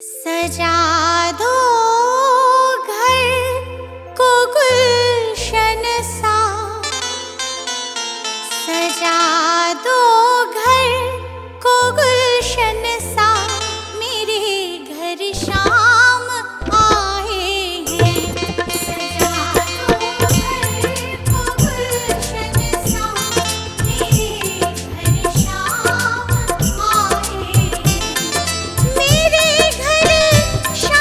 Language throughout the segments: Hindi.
सजा दो घर को गुलशन सा, सजा दो घर को गुलशन सा, मेरे घर शाम आए हैं। सजा दो घर को गुलशन सा, मेरे घर शाम आए हैं। मेरे घर शाम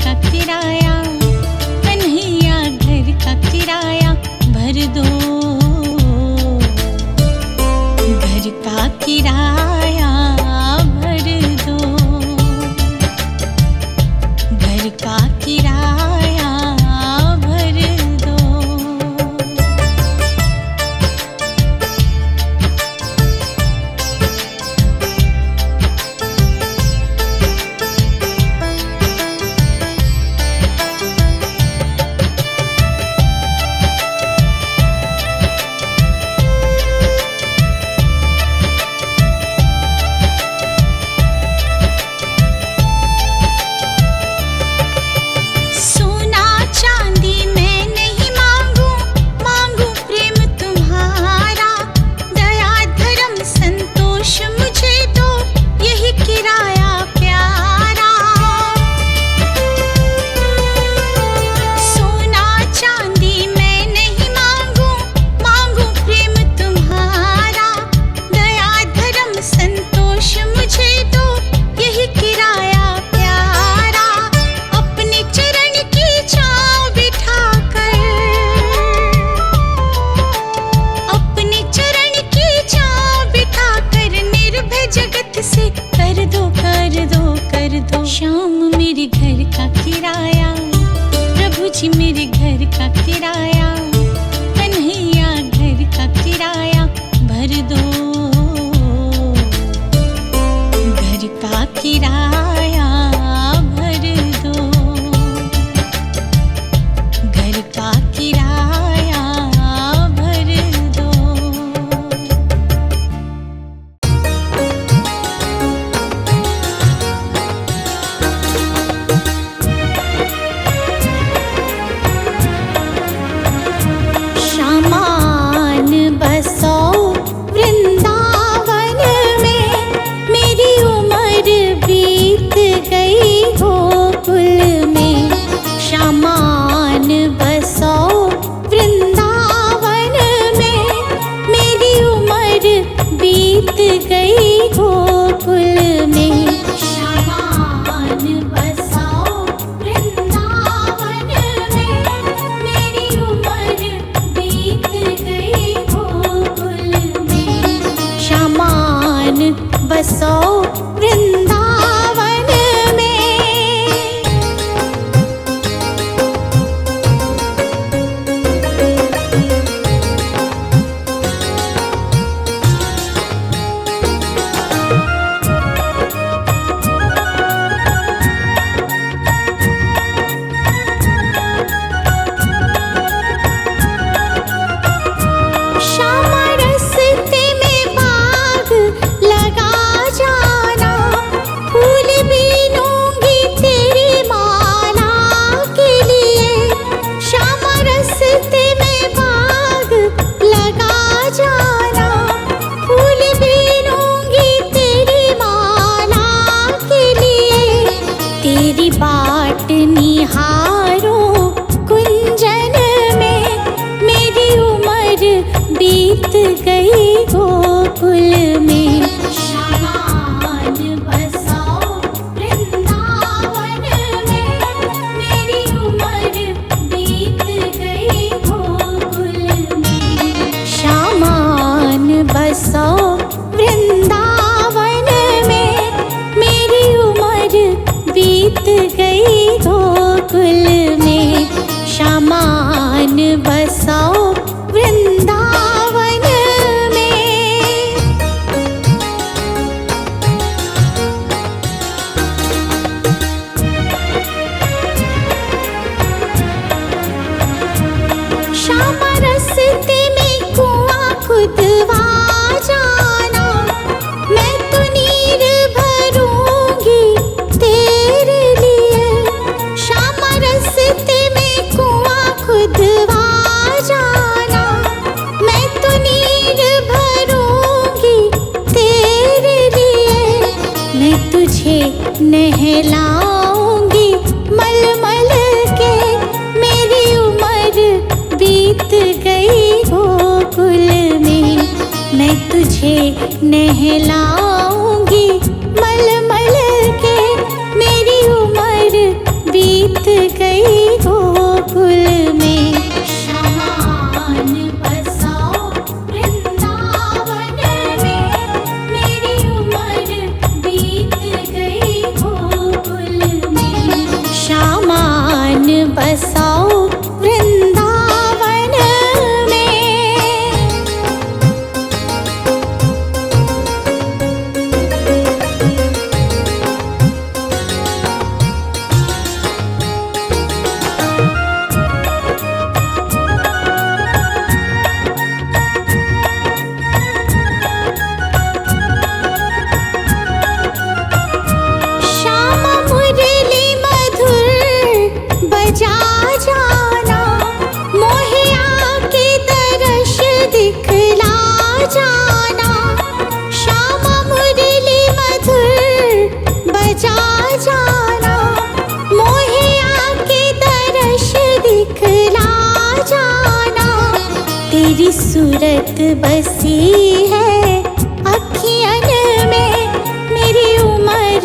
का किराया, कन्हैया घर का किराया भर दो, घर का किराया भर दो, घर का किराया भर दो। श्याम मेरे घर का किराया, प्रभु जी मेरे घर का किराया, कन्हैया घर का किराया भर दो, घर का किराया भर दो, घर का किराया भर दो। बसो वृंदावन में, श्यामा रस्ते में बाग लगा जाना, फूल बीनूंगी तेरी माला के लिए। श्यामा रस्ते में बाग लगा जाना, फूल बीनूंगी तेरी माला के लिए। तेरी बाट निहारूं कुंजन में, मेरी उम्र बीत गई गोकुल में। श्यामान बसाओ वृंदावन में, मेरी उम्र बीत गई गोकुल में। श्यामान बसाओ वृंदावन में, मेरी उम्र बीत गई गोकुल में। श्यामान बसाओ वृंदावन में। श्यामा रस्ते में कुआं खुदवा जाना, मैं तो नीर भरूंगी तेरे लिए। श्यामा रस्ते में कुआं खुदवा जाना, मैं तो नीर भरूंगी तेरे लिए। मैं तुझे नहलाऊंगी मलमल के, मेरी उम्र बीत गई गोकुल में। मैं तुझे नहलाऊंगी मलमल के, मेरी उम्र बीत बसाओ वृंदावन में। श्यामा मुरली मधुर बजा जाना, मोहे आके दर्श दिखला जाना। श्यामा मुरली मधुर बजा जाना, मोहे आके दर्श दिखला जाना। तेरी सूरत बसी है अखियन में, मेरी उम्र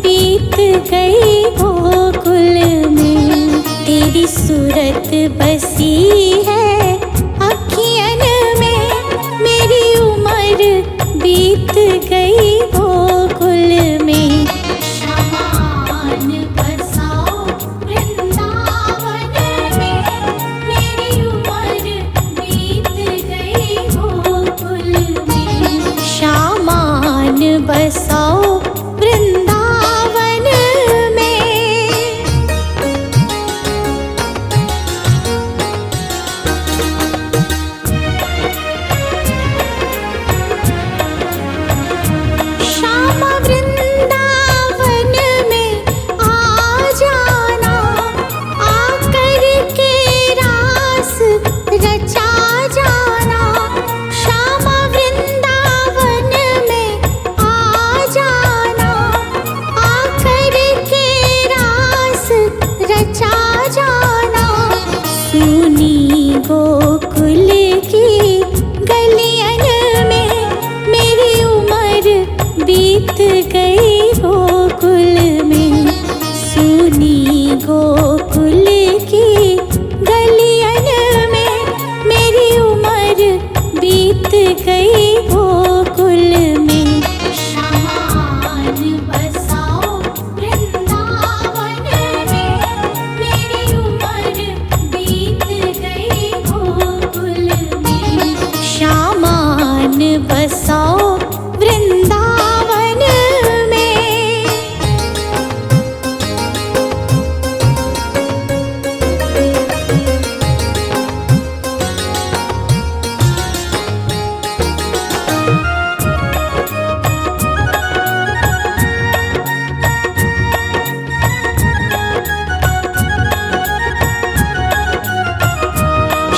बीत गई गोकुल में। तेरी सूरत बसी है अखियन में, मेरी उम्र बीत गई गोकुल में। श्यामान बसाओ वृंदावन में, मेरी उम्र बीत गई गोकुल में। श्यामान बसाओ वृंदावन में। श्यामा वृंदावन में आ जाना, आकर के रास रचा जाना। श्यामा वृंदावन में आ जाना, आकर के रास रचा जाना। सुनी गोकुल की गलियन में, मेरी उम्र बीत गई गोकुल में। सुनी गोकुल की गलियन में, मेरी उम्र बीत गई गोकुल में। श्यामान बसाओ वृंदावन में, मेरी उम्र बीत गई गोकुल में। श्यामान बसाओ वृंदावन में।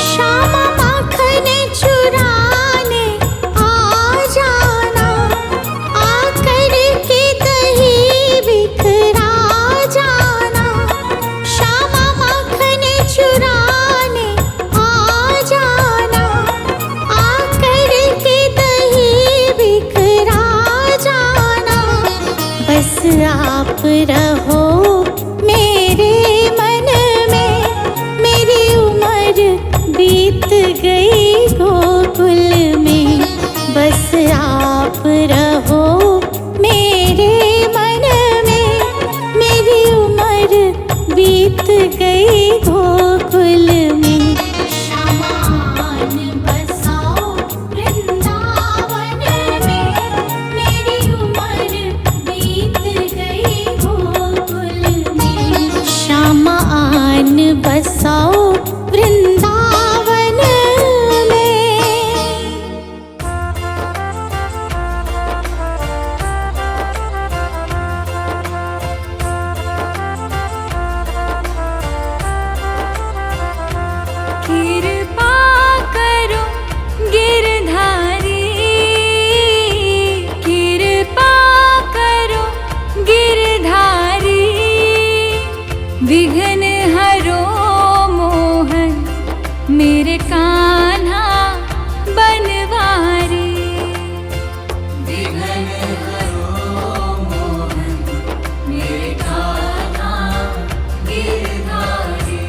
श्यामा माखन चुराने आ जाना, आकर के दही बिखरा जाना। श्यामा माखन चुराने आ जाना, आकर के दही बिखरा जाना। बस आप रहो मेरे मन में, मेरी उम्र बीत गई गोकुल में। बस आप रहो मेरे मन में, मेरी उम्र बीत गई गोकुल में। श्यामान बसाओ वृंदावन में, मेरी उम्र बीत गई गोकुल में। श्यामान बसाओ वृंदावन में। कृपा करो गिरधारी, कृपा करो गिरधारी। विघ्न हरो मोहन, मेरे कान्हा बनवारी। विघ्न हरो मोहन, मेरे कान्हा गिरधारी।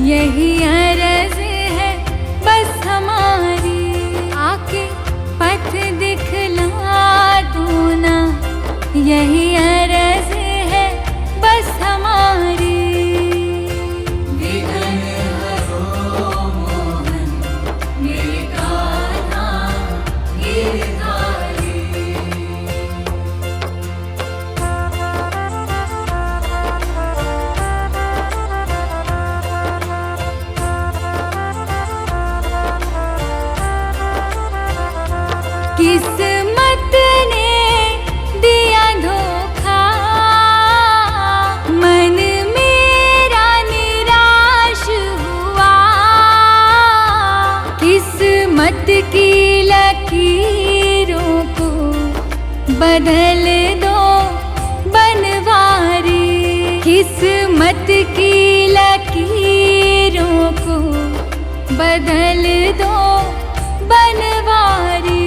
यही अर्ज है बस हमारी, आके पथ दिखला दो ना। यही अर्ज है बस हमारी। विघ्न हरो मोहन मेरे कान्हा गिरधारी। किस्मत ने दिया धोखा, मन मेरा निराश हुआ। किस्मत की लकीरों को बदल दो बनवारी। किस्मत की लकीरों को बदल दो बनवारी।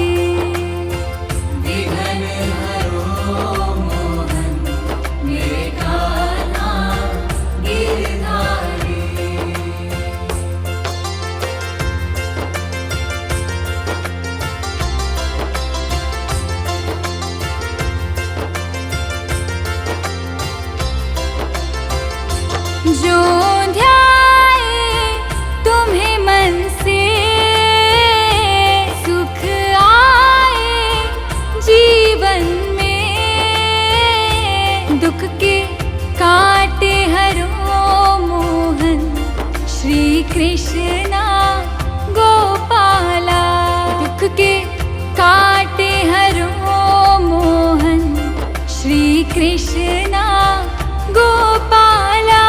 जो ध्याए तुम्हें मन से सुख आए जीवन में। दुख के काटे हरो मोहन श्री कृष्णा गोपाला। दुख के काटे हरो मोहन श्री कृष्णा गोपाला।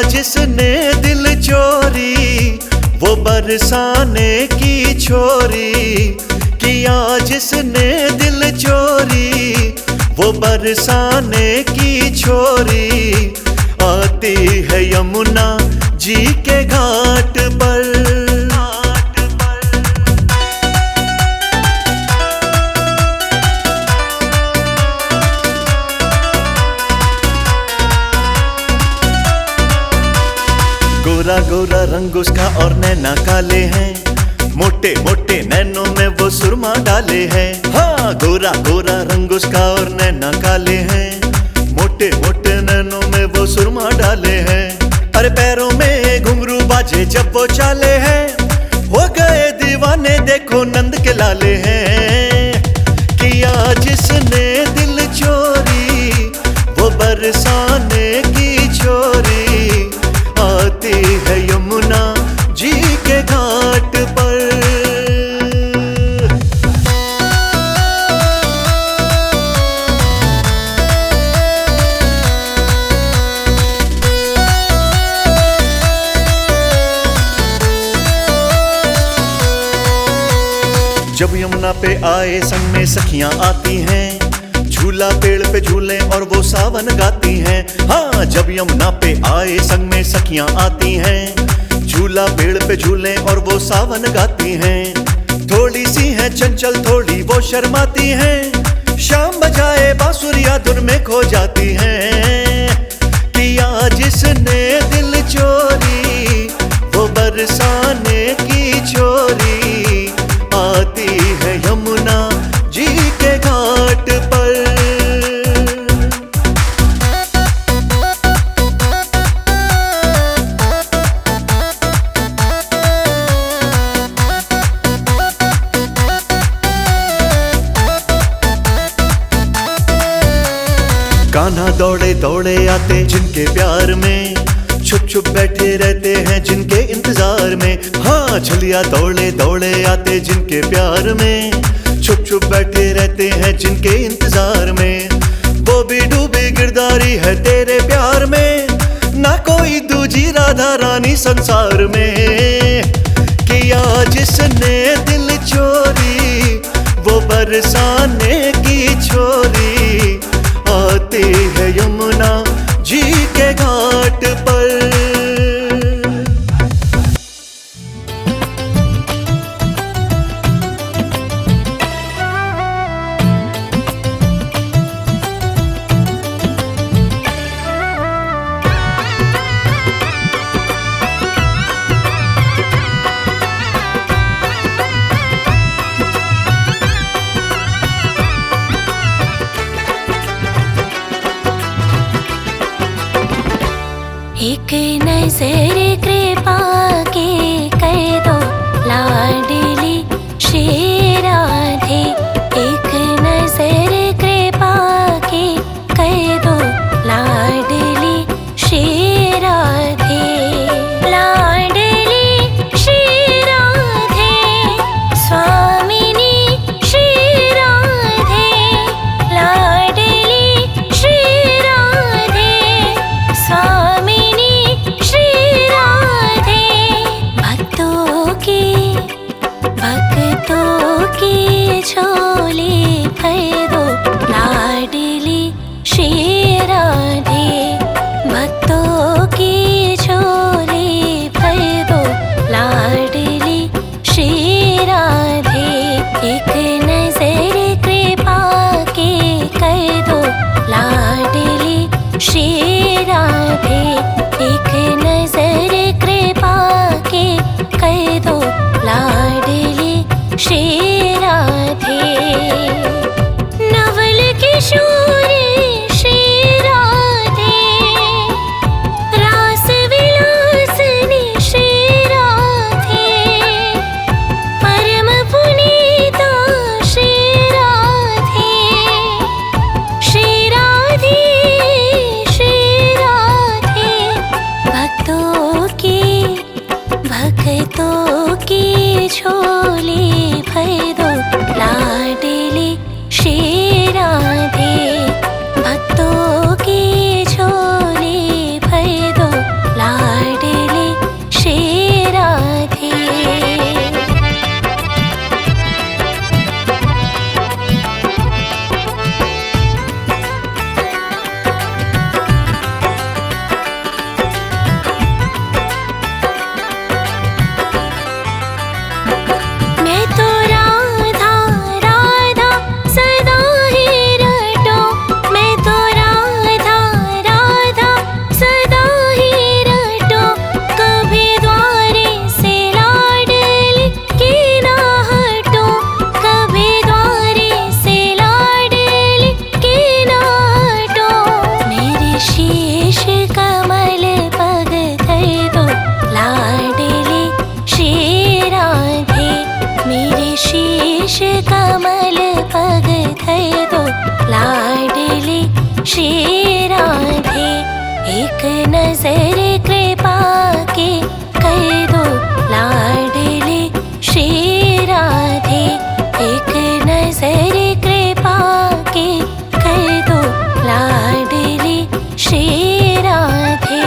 जिसने दिल चोरी वो बरसाने की छोरी। किया जिसने दिल चोरी वो बरसाने की छोरी। आती है यमुना जी के घाट पर। गोरा गोरा रंग उसका और नैना काले हैं, मोटे मोटे नैनों में वो सुरमा डाले हैं। हाँ, गोरा गोरा रंग उसका और नैना काले हैं, मोटे मोटे नैनों में वो सुरमा डाले हैं। अरे पैरों में घुंघरू बाजे जब वो चाले हैं, हो गए दीवाने देखो नंद के लाले हैं। किया जिसने दिल चोरी वो बरसाने की छोरी। आती है यमुना जी के घाट पर। जब यमुना पे आए संग में सखियां आती हैं, झूला पेड़ पे झूले और वो सावन गाती हैं। हाँ, जब यमुना पे आए संग में सखियां आती हैं, झूला पेड़ पे झूले और वो सावन गाती हैं। थोड़ी सी है चंचल थोड़ी वो शर्माती हैं, शाम बजाए बांसुरिया धुन में खो जाती हैं। किया जिसने दिल चोरी वो बरसाने की छोरी। आती है यमुना जी के घाट पर। कान्हा दौड़े दौड़े आते जिनके प्यार में, छुप छुप बैठे रहते हैं जिनके इंतजार में। हाँ, छलिया दौड़े दौड़े आते जिनके प्यार में, छुप छुप बैठे रहते हैं जिनके इंतजार में। वो भी डूबी गिरधारी है तेरे प्यार में, ना कोई दूजी राह राधा रानी संसार में। किया जिसने दिल चोरी वो बरसाने की छोरी, आती है यमुना जी के घाट पर। एक नजर कृपा के कर दो लाडली श्री राधे, एक नजर कृपा के कर दो लाडली श्री राधे। लाडली श्री राधे स्वामिनी श्री राधे, लाडली श्री राधे स्वामिनी श्री राधे। भक्तों की झोली भर दो लाडली श्री राधे, भक्तों की झोली भर दो लाडली श्री राधे। एक नजर कृपा के कर दो लाडली श्री राधे, एक नजर कृपा के कर दो लाडली श्री राधे। नवल किशोर श्री राधे, रास विलासनी श्री राधे, परम पुनीता श्री राधे, श्री राधे श्री राधे। भक्तों की झोली भर दो लाडली श्री राधे, भक्तों की झोली भर दो लाडली श्री राधे। मैं तो राधा राधा सदा ही रटो, मैं तो राधा राधा सदा ही रटो। कभी द्वारे से लाडली की ना हटो, कभी द्वारे से लाडली की ना हटो। मेरे शीश कमल पग धर दो लाडली श्री राधे, मेरे शीश कमल पग धर दो लाडली श्री राधे। एक नजर कृपा के कर दो लाडली श्री राधे, एक नजर कृपा के कर दो लाडली श्री राधे।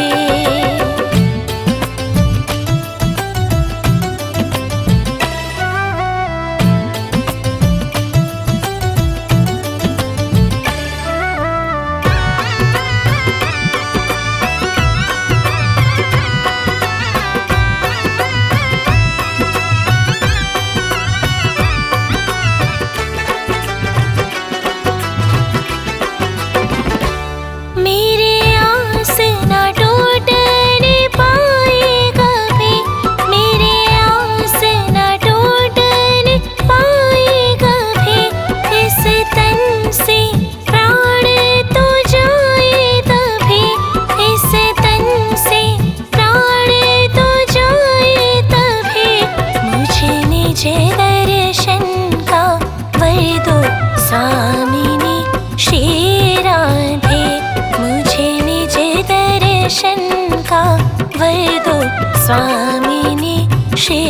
स्वामिनी श्री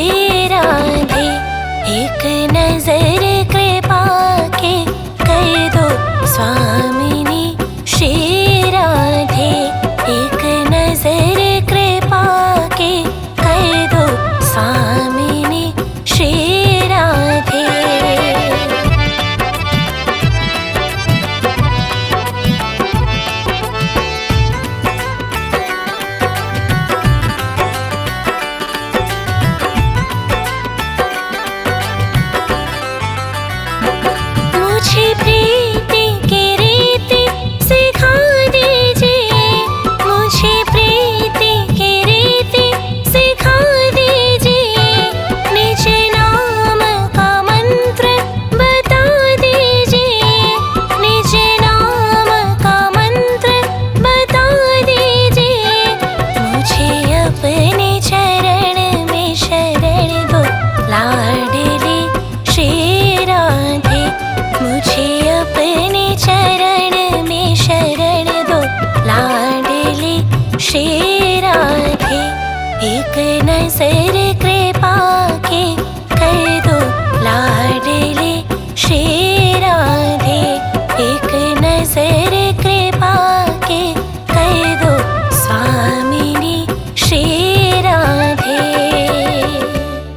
राधे, एक नजर कृपा के कर दो स्वामिनी श्री राधे, एक नजर कृपा एक नजर कृपा के